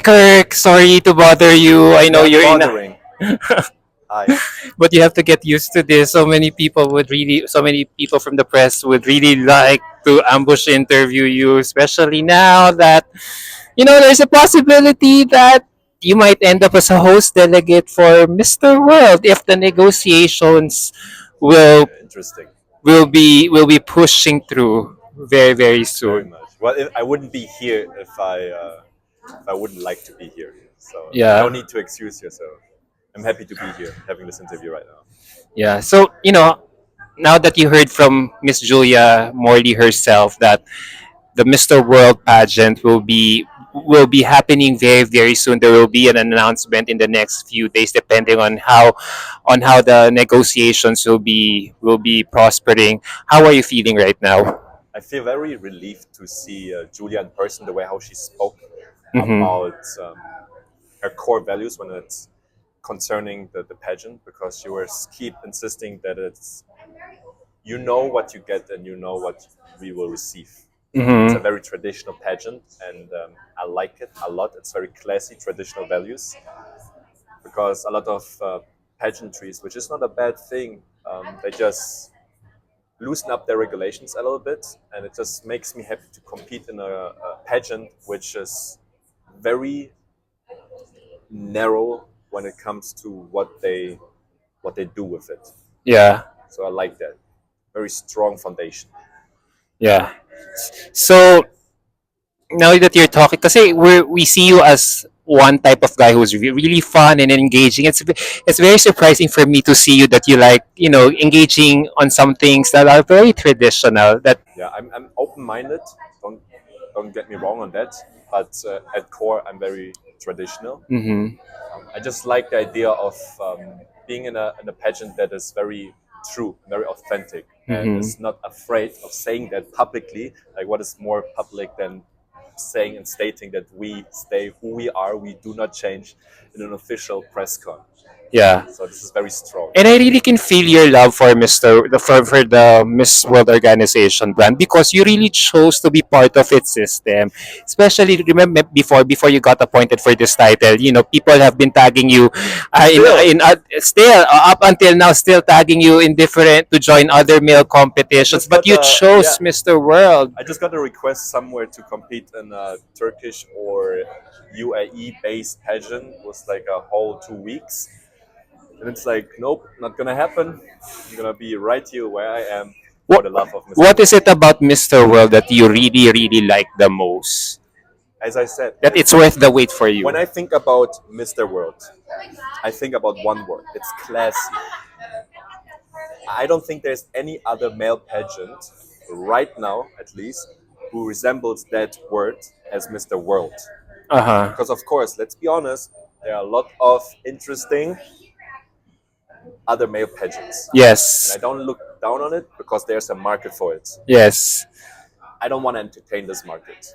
Kirk, sorry to bother you. I know Not you're in a, bothering. Hi. but you have to get used to this. So many people from the press would really like to ambush interview you, especially now that, there's a possibility that you might end up as a host delegate for Mr. World if the negotiations will Interesting. will be pushing through very, very Very soon. much. Well, I wouldn't be here if I wouldn't like to be here. So you don't Yeah. need to excuse yourself. I'm happy to be here having this interview right now. Yeah. So, now that you heard from Miss Julia Morley herself that the Mr. World pageant will be happening very, very soon. There will be an announcement in the next few days, depending on how the negotiations will be prospering. How are you feeling right now? I feel very relieved to see Julia in person, the way how she spoke Mm-hmm. about her core values when it's concerning the pageant, because she was keep insisting that it's you know what you get and you know what we will receive. It's a Mm-hmm. very traditional pageant, and I like it a lot. It's very classy, traditional values, because a lot of pageantries, which is not a bad thing, they just loosen up their regulations a little bit, and it just makes me happy to compete in a pageant which is very narrow when it comes to what they do with it. Yeah. So I like that. Very strong foundation. Yeah. So now that you're talking, kasi we see you as one type of guy who's really fun and engaging. It's very surprising for me to see you that you like, engaging on some things that are very traditional. That Yeah, I'm open-minded. Don't don't get me wrong on that. But at core, I'm very traditional. hmm I just like the idea of being in a pageant that is very true, very authentic, and hmm is not afraid of saying that publicly. Like, what is more public than saying and stating that we stay who we are, we do not change in an official press con. yeah. So this is very strong. And I really can feel your love for the Miss World organization brand because you really chose to be part of its system. Especially remember before you got appointed for this title, people have been tagging you, Still, still up until now, still tagging you in different to join other male I competitions. just But got you a yeah, chose Mr. World. I just got a request somewhere to compete in a Turkish or UAE based pageant. It was like a whole 2 weeks. And it's like, nope, not gonna happen. I'm gonna be right here where I am for What the love of Mr. what is World. it about Mr. World that you really really like the most? As I said, That it's worth the wait for when you. I think about Mr. World, I think about one word. It's classy. I don't think there's any other male pageant right now, at least, who resembles that word as Mr. World. Uh huh. Because, of course, let's be honest, there are a lot of interesting other male pageants. And I Yes. don't look down on it because there's a market for it. Yes. I don't want to entertain this market.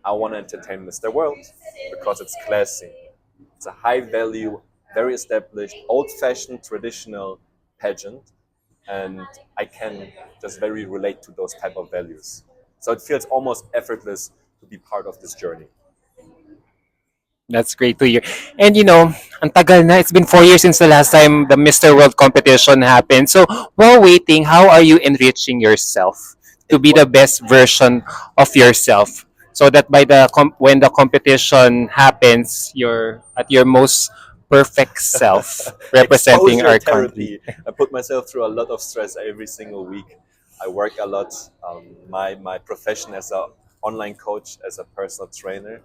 I want to entertain Mr. World because it's classy. It's a high value, very established, old fashioned, traditional pageant. And I can just very relate to those type of values. So it feels almost effortless to be part of this journey. That's great to hear. And ang tagal na. It's been 4 years since the last time the Mr. World competition happened. So while waiting, how are you enriching yourself to In be the what best version of yourself? So that when the competition happens, you're at your most perfect self representing exposure our country. therapy. I put myself through a lot of stress every single week. I work a lot. My profession as a online coach, as a personal trainer,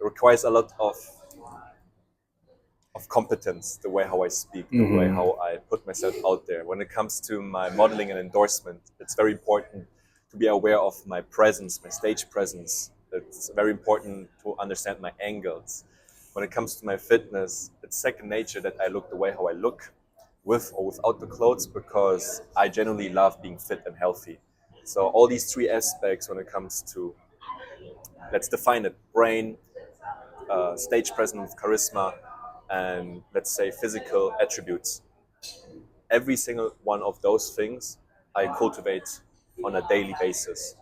requires a lot of competence. The way how I speak, the way hmm how I put myself out there. When it comes to my modeling and endorsement, it's very important to be aware of my presence, my stage presence. It's very important to understand my angles. When it comes to my fitness, it's second nature that I look the way how I look, with or without the clothes, because I generally love being fit and healthy. So all these three aspects, when it comes to, let's define it: brain, stage presence, charisma, and let's say physical attributes. Every single one of those things I cultivate on a daily basis,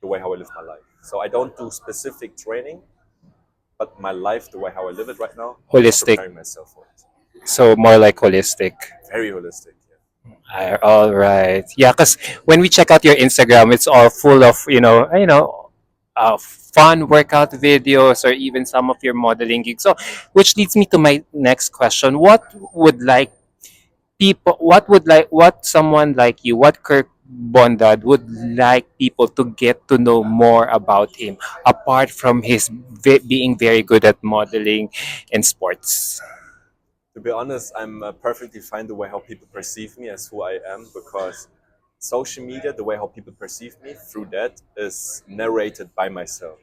the way how I live my life. So I don't do specific training. but my life, the way how I live it right now, I'm just Holistic. preparing myself for it. So more like holistic. Very holistic. All right. Yeah, because when we check out your Instagram, it's all full of fun workout videos or even some of your modeling gigs. So, which leads me to my next question: what someone like you, what Kirk Bondad would like people to get to know more about him, apart from his being very good at modeling and sports? To be honest, I'm perfectly fine the way how people perceive me as who I am, because social media, the way how people perceive me through that is narrated by myself,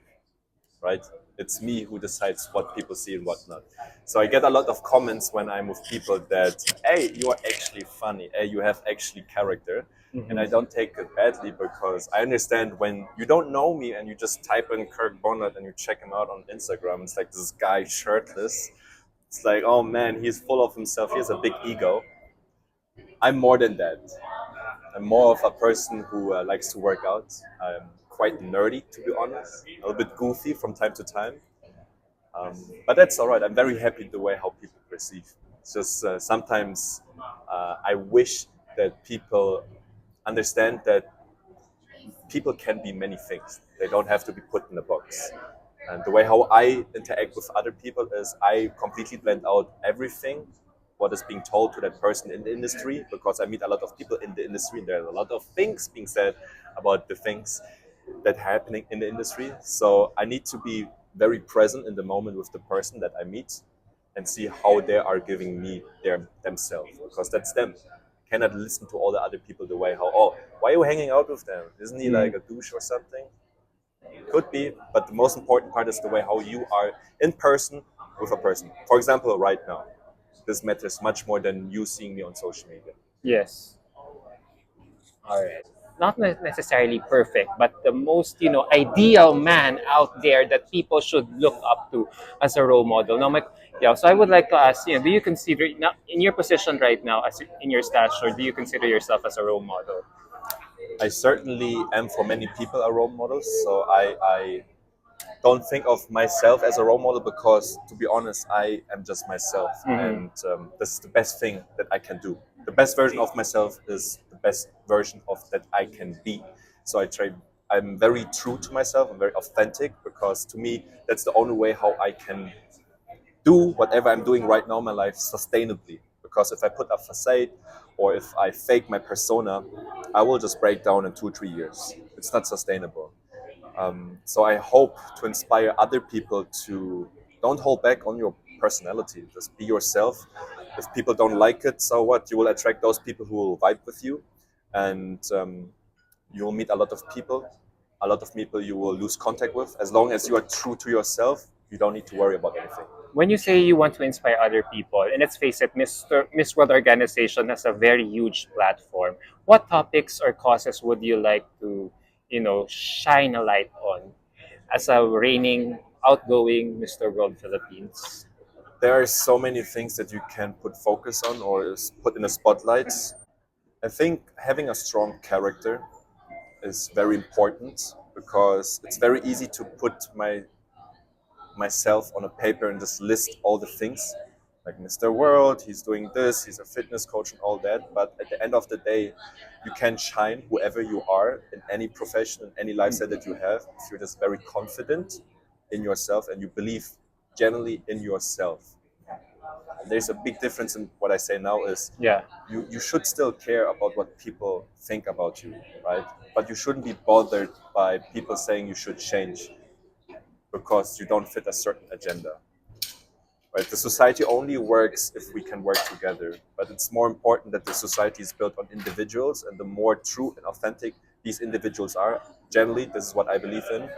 right? It's me who decides what people see and what not. So I get a lot of comments when I'm with people that, hey, you are actually funny, hey, you have actually character. And I don't take it badly, because I understand when you don't know me and you just type in Kirk Bondad and you check him out on Instagram, it's like this guy shirtless. It's like, oh man, he's full of himself. He has a big ego. I'm more than that. I'm more of a person who likes to work out. I'm quite nerdy, to be honest. A little bit goofy from time to time. But that's all right. I'm very happy the way how people perceive. It's just sometimes I wish that people understand that people can be many things. They don't have to be put in a box. And the way how I interact with other people is I completely blend out everything what is being told to that person in the industry, because I meet a lot of people in the industry and there are a lot of things being said about the things that are happening in the industry. So I need to be very present in the moment with the person that I meet and see how they are giving me themselves, because that's them. Cannot listen to all the other people the way how, oh, why are you hanging out with them? Isn't he like a douche or something? Could be, but the most important part is the way how you are in person with a person. For example, right now, this matters much more than you seeing me on social media. Yes. Not necessarily perfect, but the most ideal man out there that people should look up to as a role model. Now, yeah. So I would like to ask, do you consider now in your position right now, as in your stature, do you consider yourself as a role model? I certainly am for many people a role model, so I don't think of myself as a role model, because, to be honest, I am just myself, Mm-hmm. and this is the best thing that I can do. The best version of myself is the best version of that I can be. So I try. I'm very true to myself. I'm very authentic, because to me that's the only way how I can do whatever I'm doing right now in my life sustainably. Because if I put a facade or if I fake my persona, I will just break down in 2 3 years. It's not sustainable. So I hope to inspire other people to don't hold back on your personality. Just be yourself. If people don't like it, so what? You will attract those people who will vibe with you, and you will meet a lot of people. A lot of people you will lose contact with. As long as you are true to yourself, you don't need to worry about anything. When you say you want to inspire other people, and let's face it, Miss World Organization has a very huge platform. What topics or causes would you like to, shine a light on as a reigning, outgoing Mr. World Philippines? There are so many things that you can put focus on or put in a spotlight. I think having a strong character is very important, because it's very easy to put myself on a paper and just list all the things like Mr. World, he's doing this, he's a fitness coach and all that. But at the end of the day, you can shine whoever you are in any profession, in any lifestyle that you have, if you're just very confident in yourself and you believe generally in yourself. There's a big difference in what I say now is Yeah. you should still care about what people think about you, right? But you shouldn't be bothered by people saying you should change because you don't fit a certain agenda. Right? The society only works if we can work together, but it's more important that the society is built on individuals, and the more true and authentic these individuals are, generally, this is what I believe in,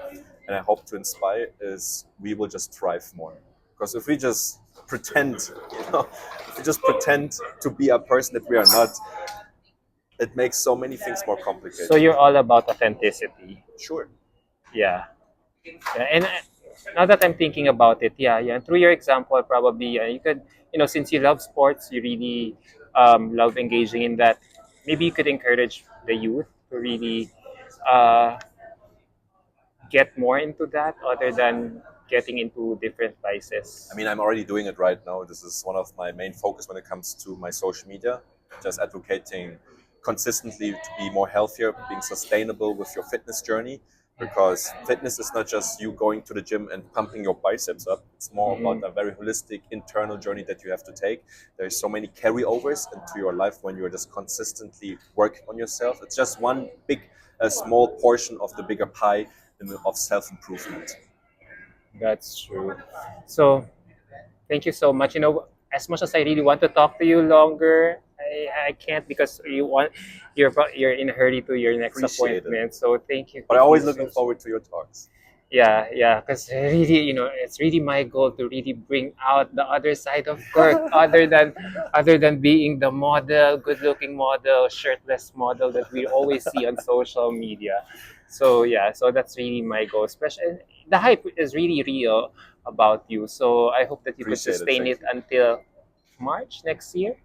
and I hope to inspire, is we will just thrive more. Because if we just pretend, if we just pretend to be a person that we are not, it makes so many things more So complicated. you're all about authenticity. Sure. Yeah. Yeah. And now that I'm thinking about it, yeah, yeah. Through your example, probably you could, since you love sports, you really love engaging in that. Maybe you could encourage the youth to really uh, get more into that, other than getting into different vices? I mean, I'm already doing it right now. This is one of my main focus when it comes to my social media, just advocating consistently to be more healthier, being sustainable with your fitness journey. Because fitness is not just you going to the gym and pumping your biceps up. It's more about a very holistic internal journey that you have to take. There's so many carryovers into your life when you're just consistently working on yourself. It's just one big, a small portion of the bigger pie of self improvement. That's true. So thank you so much. As much as I really want to talk to you longer, I can't because you're in a hurry to your next Appreciate it. appointment. So thank you. But I'm Thank you always so looking forward to your talks. yeah, because really, it's really my goal to really bring out the other side of Kirk, other than being the model, good-looking model, shirtless model that we always see on social media. So yeah, so that's really my goal. Especially the hype is really real about you. So I hope that you could Appreciate it. sustain Thank it you. until March next year.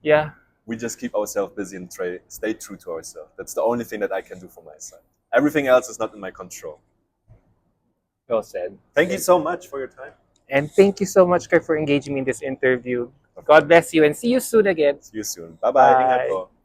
Yeah, We just keep ourselves busy and stay true to ourselves. That's the only thing that I can do for my side. Everything else is not in my control. well said. Thank you so much for your time. And thank you so much, Kirk, for engaging me in this interview. Of God course. bless you and see you soon again. See you soon. Bye bye. Ingat Bye. po.